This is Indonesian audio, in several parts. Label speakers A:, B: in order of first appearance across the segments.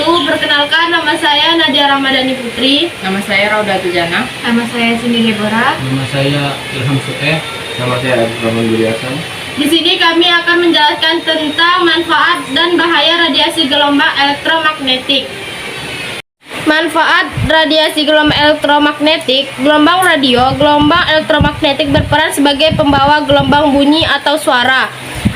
A: Perkenalkan, nama saya Nadia Ramadhani Putri.
B: Nama saya Rauda Tujana.
A: Nama saya Cindy Deborah.
C: Nama saya Ilham Suteh.
D: Nama saya Abdurrahman Juliasan.
A: Di sini kami akan menjelaskan tentang manfaat dan bahaya radiasi gelombang elektromagnetik. Manfaat radiasi gelombang elektromagnetik. Gelombang radio, gelombang elektromagnetik berperan sebagai pembawa gelombang bunyi atau suara.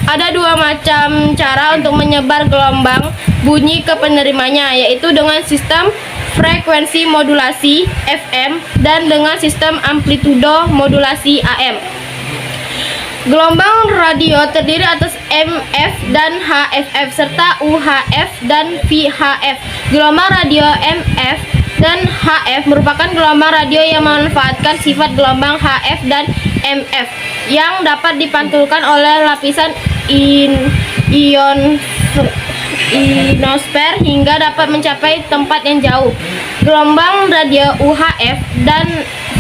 A: Ada dua macam cara untuk menyebar gelombang bunyi ke penerimanya, yaitu dengan sistem frekuensi modulasi FM dan dengan sistem amplitudo modulasi AM. Gelombang radio terdiri atas MF dan HFF serta UHF dan VHF. Gelombang radio MF dan HF merupakan gelombang radio yang memanfaatkan sifat gelombang HF dan MF yang dapat dipantulkan oleh lapisan ionosfer hingga dapat mencapai tempat yang jauh. Gelombang radio UHF dan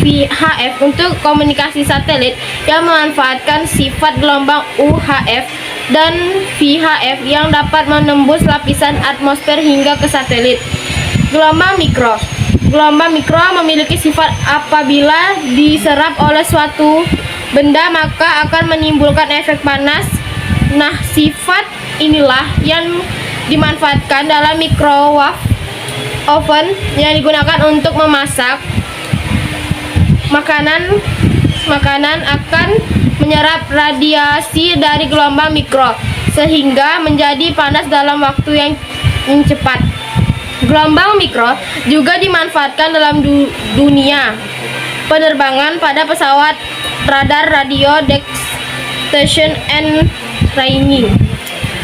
A: VHF untuk komunikasi satelit yang memanfaatkan sifat gelombang UHF dan VHF yang dapat menembus lapisan atmosfer hingga ke satelit. Gelombang mikro. Gelombang mikro memiliki sifat apabila diserap oleh suatu benda maka akan menimbulkan efek panas. Nah, sifat inilah yang dimanfaatkan dalam microwave oven yang digunakan untuk memasak makanan akan menyerap radiasi dari gelombang mikro sehingga menjadi panas dalam waktu yang cepat. Gelombang mikro juga dimanfaatkan dalam dunia penerbangan pada pesawat, radar, radio detection and training.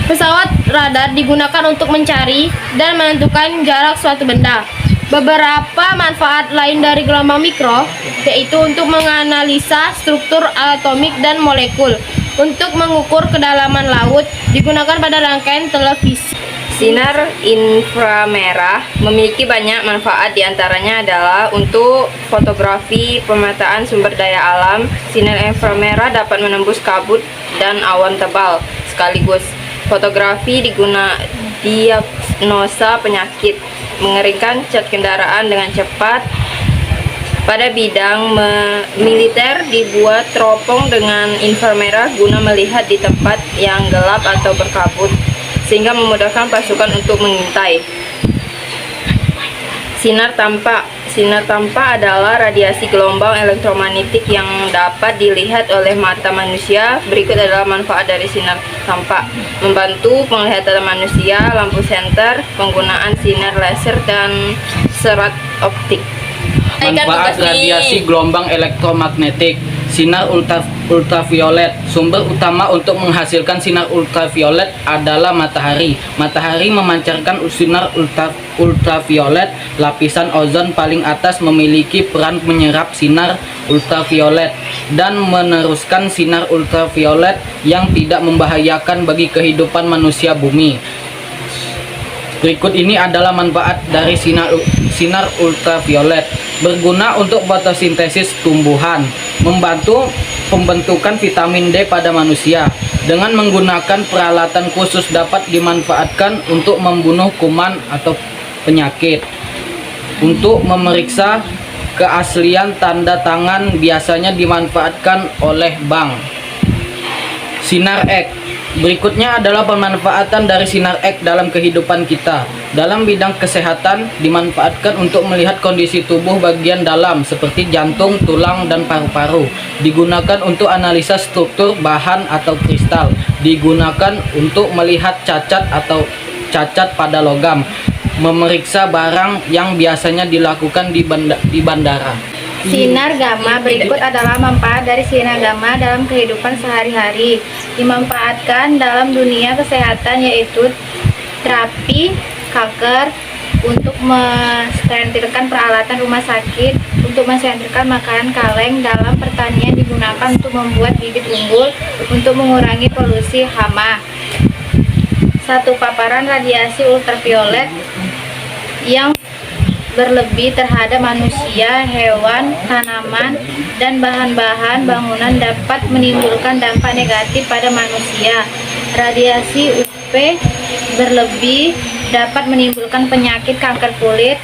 A: Pesawat radar digunakan untuk mencari dan menentukan jarak suatu benda. Beberapa manfaat lain dari gelombang mikro yaitu untuk menganalisa struktur atomik dan molekul, untuk mengukur kedalaman laut, digunakan pada rangkaian televisi.
B: Sinar inframerah memiliki banyak manfaat, diantaranya adalah untuk fotografi, pemetaan sumber daya alam. Sinar inframerah dapat menembus kabut dan awan tebal sekaligus. Fotografi diagnosa penyakit, mengeringkan cat kendaraan dengan cepat. Pada bidang militer dibuat teropong dengan inframerah guna melihat di tempat yang gelap atau berkabut, sehingga memudahkan pasukan untuk mengintai. Sinar tampak. Sinar tampak adalah radiasi gelombang elektromagnetik yang dapat dilihat oleh mata manusia. Berikut adalah manfaat dari sinar tampak: membantu penglihatan manusia, lampu senter, penggunaan sinar laser dan serat optik.
C: Manfaat radiasi gelombang elektromagnetik. Sinar ultraviolet. Sumber utama untuk menghasilkan sinar ultraviolet adalah matahari. Matahari memancarkan sinar ultraviolet. Lapisan ozon paling atas memiliki peran menyerap sinar ultraviolet dan meneruskan sinar ultraviolet yang tidak membahayakan bagi kehidupan manusia bumi. Berikut ini adalah manfaat dari sinar ultraviolet. Berguna untuk fotosintesis tumbuhan, membantu pembentukan vitamin D pada manusia. Dengan menggunakan peralatan khusus dapat dimanfaatkan untuk membunuh kuman atau penyakit. Untuk memeriksa keaslian tanda tangan biasanya dimanfaatkan oleh bank. Sinar X. Berikutnya adalah pemanfaatan dari sinar X dalam kehidupan kita. Dalam bidang kesehatan, dimanfaatkan untuk melihat kondisi tubuh bagian dalam seperti jantung, tulang, dan paru-paru. Digunakan untuk analisa struktur bahan atau kristal. Digunakan untuk melihat cacat pada logam. Memeriksa barang yang biasanya dilakukan di bandara.
E: Sinar gamma. Berikut adalah manfaat dari sinar gamma dalam kehidupan sehari-hari. Dimanfaatkan dalam dunia kesehatan, yaitu terapi kanker, untuk mensterilkan peralatan rumah sakit, untuk mensterilkan makanan kaleng. Dalam pertanian digunakan untuk membuat bibit unggul, untuk mengurangi polusi hama. Satu, paparan radiasi ultraviolet yang berlebih terhadap manusia, hewan, tanaman, dan bahan-bahan bangunan dapat menimbulkan dampak negatif pada manusia. Radiasi berlebih dapat menimbulkan penyakit kanker kulit,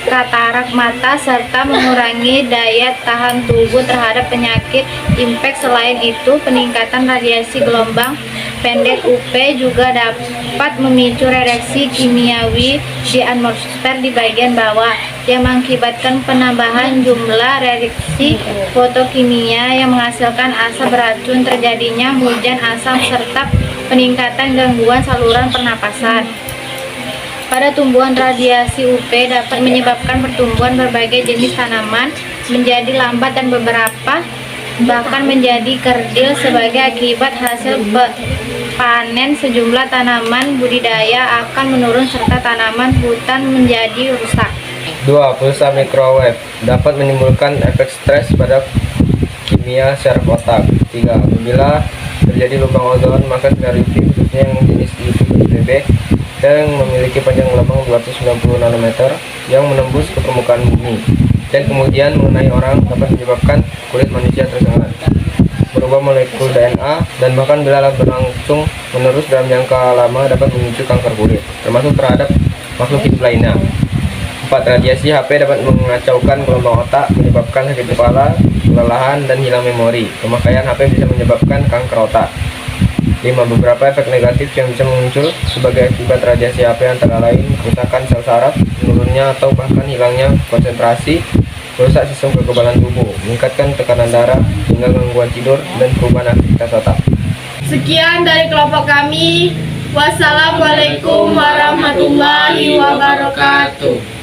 E: katarak mata, serta mengurangi daya tahan tubuh terhadap penyakit infeksi. Selain itu, peningkatan radiasi gelombang pendek UV juga dapat memicu reaksi kimiawi di atmosfer di bagian bawah yang mengakibatkan penambahan jumlah reaksi fotokimia yang menghasilkan asap beracun, terjadinya hujan asam, serta peningkatan gangguan saluran pernapasan. Pada tumbuhan, radiasi UV dapat menyebabkan pertumbuhan berbagai jenis tanaman menjadi lambat dan beberapa bahkan menjadi kerdil. Sebagai akibat, hasil panen sejumlah tanaman budidaya akan menurun serta tanaman hutan menjadi rusak.
D: 2. Pulsa microwave dapat menimbulkan efek stres pada kimia syaraf otak. 3. Apabila terjadi lubang ozon, maka sinar UV khususnya yang jenis UVB yang memiliki panjang gelombang 290 nanometer yang menembus ke permukaan bumi dan kemudian mengenai orang dapat menyebabkan kulit manusia tersengat, berubah molekul DNA, dan bahkan bila berlangsung menerus dalam jangka lama dapat memicu kanker kulit, termasuk terhadap makhluk hidup lainnya. 4. Radiasi HP dapat mengacaukan gelombang otak, menyebabkan sakit kepala, kelelahan, dan hilang memori. Pemakaian HP bisa menyebabkan kanker otak. 5. Beberapa efek negatif yang bisa muncul sebagai akibat radiasi HP antara lain kerusakan sel saraf, menurunnya atau bahkan hilangnya konsentrasi, merusak sistem kekebalan tubuh, meningkatkan tekanan darah, hingga gangguan tidur dan perubahan aktivitas otak.
A: Sekian dari kelompok kami. Wassalamualaikum warahmatullahi wabarakatuh.